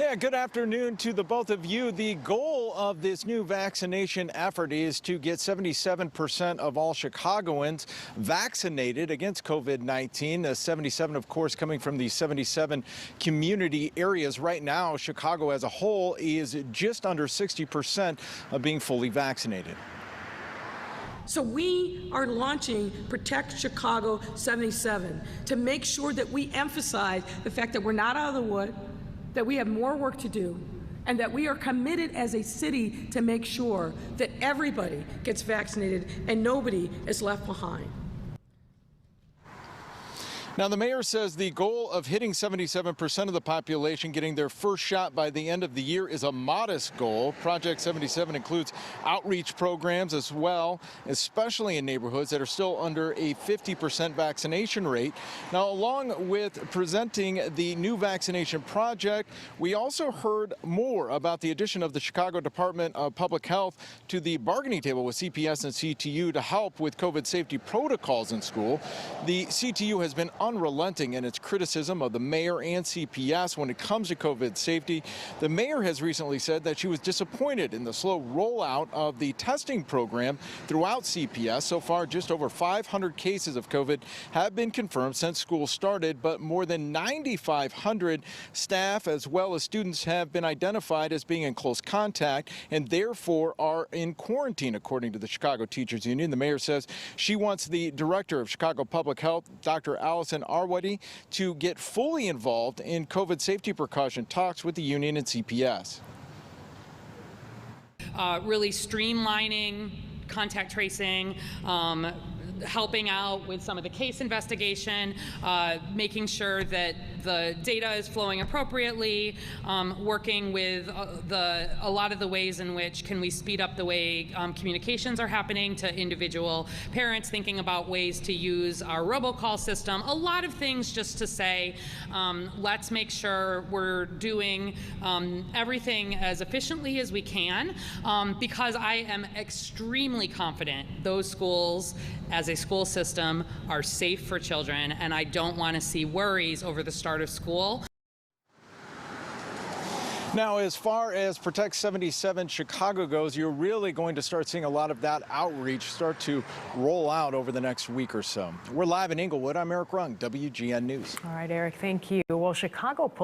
Yeah, good afternoon to the both of you. The goal of this new vaccination effort is to get 77% of all Chicagoans vaccinated against COVID-19. 77, of course, coming from the 77 community areas. Right now, Chicago as a whole is just under 60% of being fully vaccinated. So we are launching Protect Chicago 77 to make sure that we emphasize the fact that we're not out of the wood, that we have more work to do, and that we are committed as a city to make sure that everybody gets vaccinated and nobody is left behind. Now, the mayor says the goal of hitting 77% of the population getting their first shot by the end of the year is a modest goal. Project 77 includes outreach programs as well, especially in neighborhoods that are still under a 50% vaccination rate. Now, along with presenting the new vaccination project, we also heard more about the addition of the Chicago Department of Public Health to the bargaining table with CPS and CTU to help with COVID safety protocols in school. The CTU has been unrelenting in its criticism of the mayor and CPS when it comes to COVID safety. The mayor has recently said that she was disappointed in the slow rollout of the testing program throughout CPS. So far, just over 500 cases of COVID have been confirmed since school started, but more than 9,500 staff as well as students have been identified as being in close contact and therefore are in quarantine, according to the Chicago Teachers Union. The mayor says she wants the director of Chicago Public Health, Dr. Allison Arwady, to get fully involved in COVID safety precaution talks with the union and CPS. Really streamlining contact tracing, helping out with some of the case investigation, making sure that the data is flowing appropriately, working with a lot of the ways in which can we speed up the way communications are happening to individual parents, thinking about ways to use our robocall system, a lot of things just to say, let's make sure we're doing everything as efficiently as we can, because I am extremely confident those schools as a school system are safe for children, and I don't want to see worries over the start of school. Now, as far as Protect 77 Chicago goes, you're really going to start seeing a lot of that outreach start to roll out over the next week or so. We're live in Inglewood. I'm Eric Rung, WGN News. All right, Eric, thank you. Well, Chicago police